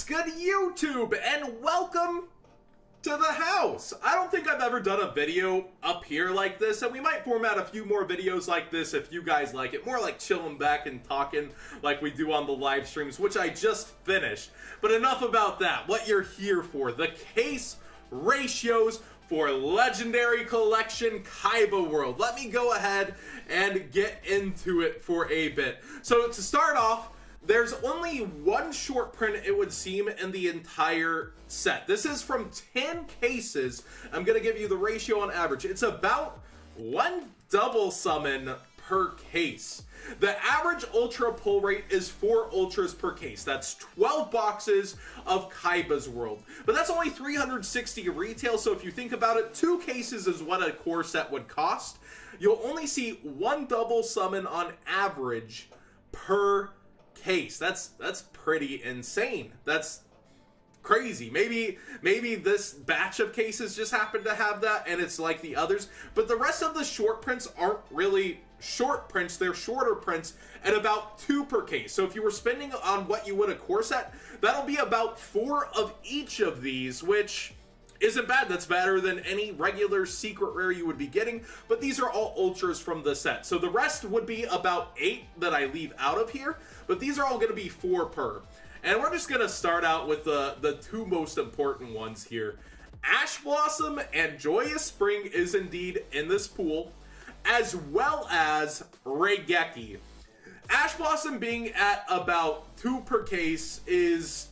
What's good, YouTube, and welcome to the house. I don't think I've ever done a video up here like this, and we might format a few more videos like this if you guys like it. More like chilling back and talking like we do on the live streams, which I just finished. But enough about that. What you're here for, the case ratios for Legendary Collection Kaiba World. Let me go ahead and get into it for a bit. So to start off, there's only one short print, it would seem, in the entire set. This is from 10 cases. I'm going to give you the ratio on average. It's about one double summon per case. The average ultra pull rate is 4 ultras per case. That's 12 boxes of Kaiba's World. But that's only 360 retail, so if you think about it, 2 cases is what a core set would cost. You'll only see one double summon on average per case. That's pretty insane. That's crazy. Maybe this batch of cases just happened to have that and it's like the others, but the rest of the short prints aren't really short prints. They're shorter prints at about 2 per case. So if you were spending on what you would a core set, that'll be about 4 of each of these, which isn't bad. That's better than any regular secret rare you would be getting, but these are all ultras from the set. So the rest would be about 8 that I leave out of here, but these are all going to be 4 per. And we're just going to start out with the 2 most important ones here. Ash Blossom and Joyous Spring is indeed in this pool, as well as Raigeki. Ash Blossom being at about 2 per case is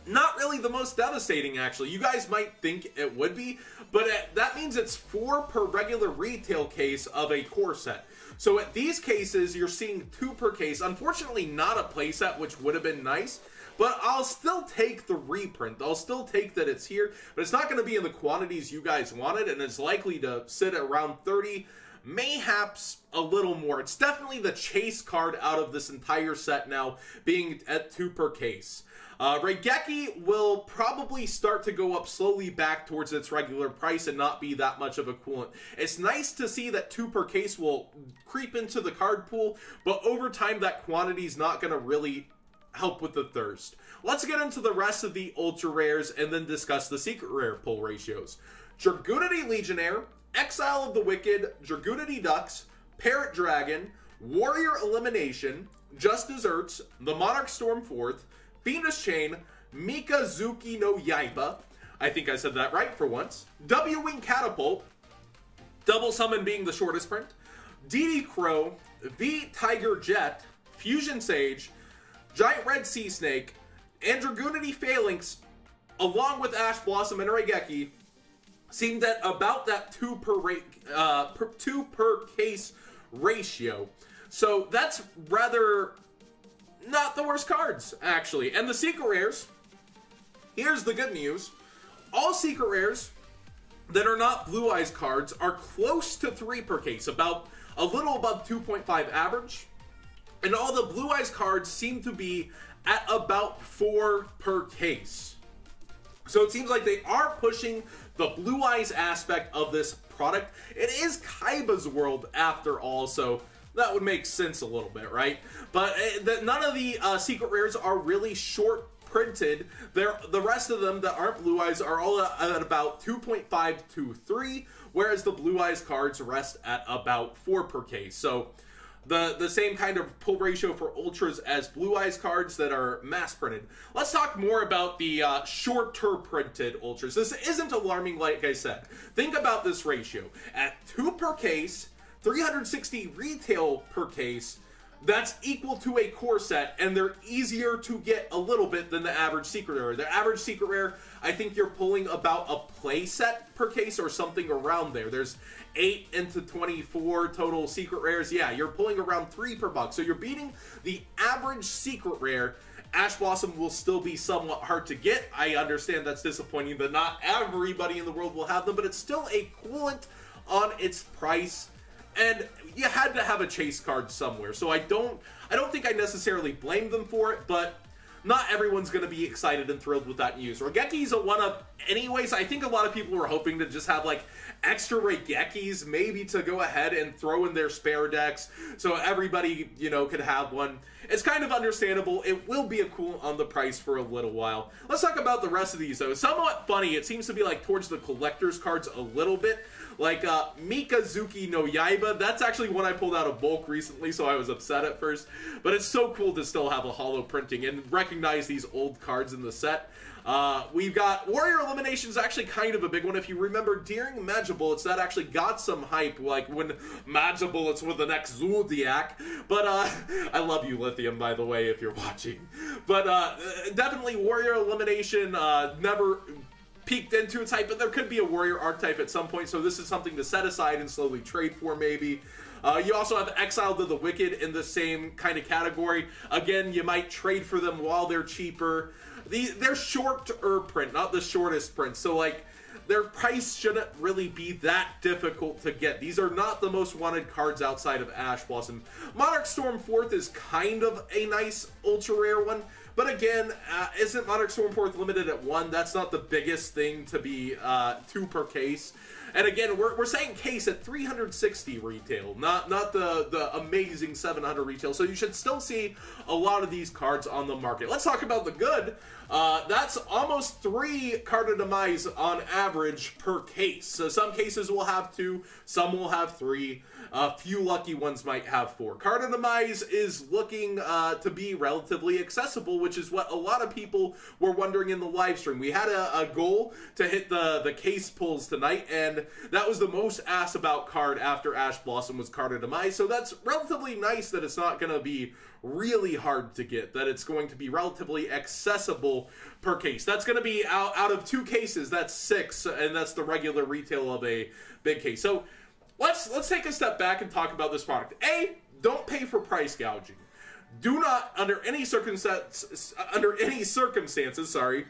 not really the most devastating, actually. You guys might think it would be, but that means it's 4 per regular retail case of a core set. So at these cases, you're seeing 2 per case. Unfortunately, not a playset, which would have been nice, but I'll still take the reprint. I'll still take that it's here, but it's not going to be in the quantities you guys wanted, and it's likely to sit at around 30, mayhaps a little more. It's definitely the chase card out of this entire set now, being at 2 per case. Raigeki will probably start to go up slowly back towards its regular price and not be that much of a coolant. It's nice to see that 2 per case will creep into the card pool, but over time that quantity is not going to really help with the thirst. Let's get into the rest of the ultra rares and then discuss the secret rare pull ratios. Dragoonity Legionnaire, Exile of the Wicked, Dragoonity Ducks, Parrot Dragon, Warrior Elimination, Just Desserts, the Monarch Stormforth, Venus Chain, Mikazuki no Yaiba, I think I said that right for once, W-Wing Catapult, Double Summon being the shortest print, DD Crow, V Tiger Jet, Fusion Sage, Giant Red Sea Snake, and Dragoonity Phalanx, along with Ash Blossom and Raigeki, seemed at about that 2 per case ratio. So that's rather not the worst cards, actually. And the secret rares, here's the good news. All secret rares that are not Blue Eyes cards are close to 3 per case, about a little above 2.5 average. And all the Blue Eyes cards seem to be at about 4 per case. So it seems like they are pushing the Blue Eyes aspect of this product. It is Kaiba's World after all, so that would make sense a little bit, right? But none of the secret rares are really short printed. The rest of them that aren't Blue Eyes are all at about 2.5 to 3, whereas the Blue Eyes cards rest at about 4 per case. So the same kind of pull ratio for ultras as Blue Eyes cards that are mass printed. Let's talk more about the shorter printed ultras. This isn't alarming, like I said. Think about this ratio. At 2 per case, 360 retail per case, that's equal to a core set, and they're easier to get a little bit than the average secret rare. The average secret rare, I think you're pulling about a play set per case or something around there. There's 8 into 24 total secret rares. Yeah, you're pulling around 3 per box. So you're beating the average secret rare. Ash Blossom will still be somewhat hard to get. I understand that's disappointing that not everybody in the world will have them, but it's still a coolant on its price. And you had to have a chase card somewhere, so I don't think I necessarily blame them for it, but not everyone's going to be excited and thrilled with that news. Raigeki's a one-up anyways. I think a lot of people were hoping to just have, like, extra Raigekis, maybe to go ahead and throw in their spare decks so everybody, you know, could have one. It's kind of understandable. It will be a cool on the price for a little while. Let's talk about the rest of these, though. Somewhat funny. It seems to be, like, towards the collector's cards a little bit. Like, Mikazuki no Yaiba, that's actually one I pulled out of bulk recently, so I was upset at first. But it's so cool to still have a holo printing and recognize these old cards in the set. We've got Warrior Elimination is actually kind of a big one. If you remember, during Magibullets, that actually got some hype, like when Magibullets were the next Zodiac. But, I love you, Lithium, by the way, if you're watching. But, definitely Warrior Elimination, never peeked into its hype, but there could be a warrior archetype at some point, so this is something to set aside and slowly trade for, maybe. You also have Exiled to the Wicked in the same kind of category. Again, you might trade for them while they're cheaper. They're shorter print, not the shortest print, so like their price shouldn't really be that difficult to get. These are not the most wanted cards outside of Ash Blossom. Monarch Storm 4th is kind of a nice ultra rare one. But again, isn't Monarch Storm 4th limited at 1? That's not the biggest thing to be 2 per case. And again, we're saying case at 360 retail, not the amazing 700 retail. So you should still see a lot of these cards on the market. Let's talk about the good. That's almost 3 card of demise on average per case. So some cases will have 2, some will have 3. A few lucky ones might have 4. Card of Demise is looking to be relatively accessible, which is what a lot of people were wondering in the live stream. We had a goal to hit the case pulls tonight, and that was the most asked about card after Ash Blossom was Card of Demise. So that's relatively nice that it's not going to be really hard to get, that it's going to be relatively accessible per case. That's going to be out of 2 cases, that's 6, and that's the regular retail of a big case. So let's take a step back and talk about this product. A, don't pay for price gouging. Do not, under any circumstances, sorry,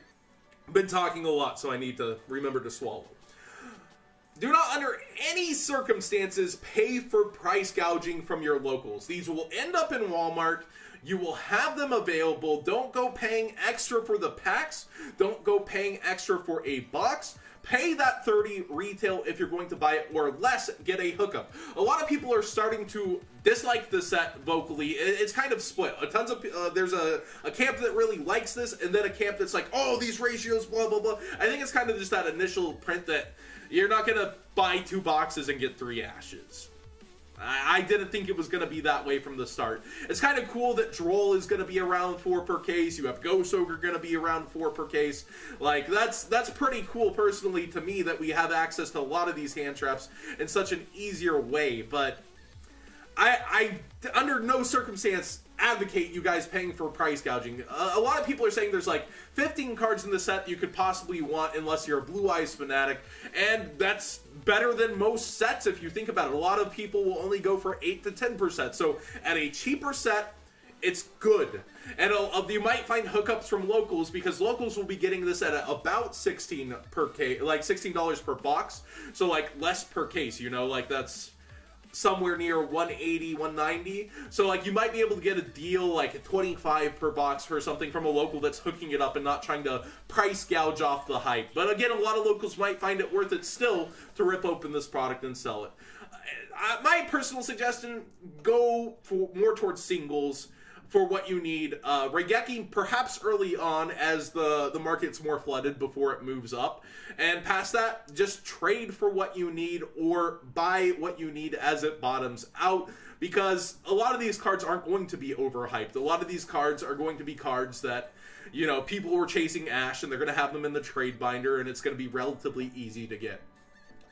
been talking a lot, so I need to remember to swallow. Do not, under any circumstances, pay for price gouging from your locals. These will end up in Walmart. You will have them available. Don't go paying extra for the packs. Don't go paying extra for a box. Pay that $30 retail if you're going to buy it, or less, get a hookup. A lot of people are starting to dislike the set vocally. It's kind of split. Tons of there's a camp that really likes this, and then a camp that's like, oh, these ratios, blah, blah, blah. I think it's kind of just that initial print that you're not going to buy 2 boxes and get 3 ashes. I didn't think it was going to be that way from the start. It's kind of cool that Droll is going to be around 4 per case. You have Ghost Ogre going to be around 4 per case. Like, that's pretty cool, personally, to me, that we have access to a lot of these hand traps in such an easier way. But I under no circumstance, advocate you guys paying for price gouging. A lot of people are saying there's like 15 cards in the set you could possibly want unless you're a Blue Eyes fanatic, and that's better than most sets if you think about it. A lot of people will only go for 8 to 10%, so at a cheaper set, it's good. And you might find hookups from locals, because locals will be getting this at about 16 per case, like $16 per box, so like less per case, you know, like that's somewhere near 180, 190. So like you might be able to get a deal like 25 per box for something from a local that's hooking it up and not trying to price gouge off the hype. But again, a lot of locals might find it worth it still to rip open this product and sell it. My personal suggestion, go for more towards singles for what you need. Raigeki perhaps early on as the market's more flooded before it moves up. And past that, just trade for what you need or buy what you need as it bottoms out, because a lot of these cards aren't going to be overhyped. A lot of these cards are going to be cards that, you know, people were chasing Ash and they're going to have them in the trade binder, and it's going to be relatively easy to get.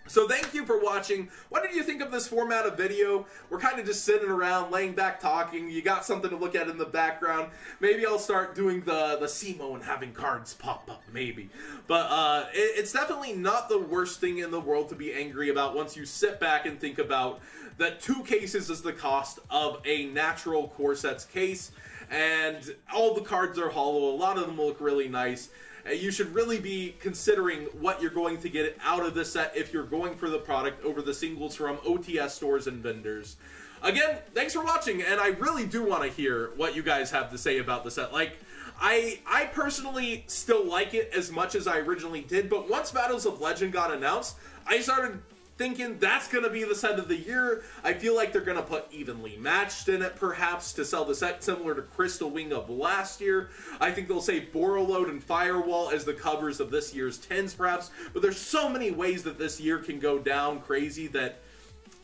So thank you for watching. What did you think of this format of video? We're kind of just sitting around, laying back, talking. You got something to look at in the background. Maybe I'll start doing the CMO and having cards pop up, maybe. But it's definitely not the worst thing in the world to be angry about once you sit back and think about that 2 cases is the cost of a natural core sets case. And all the cards are hollow. A lot of them look really nice. You should really be considering what you're going to get out of this set if you're going for the product over the singles from OTS stores and vendors. Again, thanks for watching, and I really do want to hear what you guys have to say about the set. Like, I personally still like it as much as I originally did, but once Battles of Legend got announced, I started thinking that's going to be the set of the year. I feel like they're going to put Evenly Matched in it, perhaps, to sell the set, similar to Crystal Wing of last year. I think they'll say Borreload and Firewall as the covers of this year's 10s, perhaps. But there's so many ways that this year can go down crazy that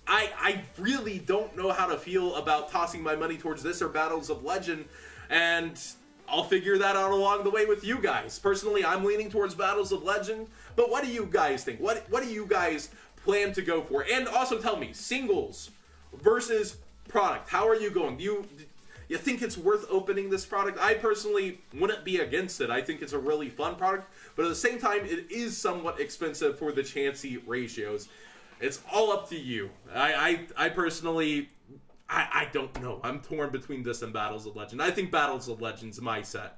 I really don't know how to feel about tossing my money towards this or Battles of Legend, and I'll figure that out along the way with you guys. Personally, I'm leaning towards Battles of Legend, but what do you guys think? What do you guys plan to go for? And also tell me, singles versus product, how are you going? Do you think it's worth opening this product? I personally wouldn't be against it. I think it's a really fun product, but at the same time, it is somewhat expensive for the Chansey ratios. It's all up to you. I personally, I don't know. I'm torn between this and Battles of Legend. I think Battles of Legend's my set.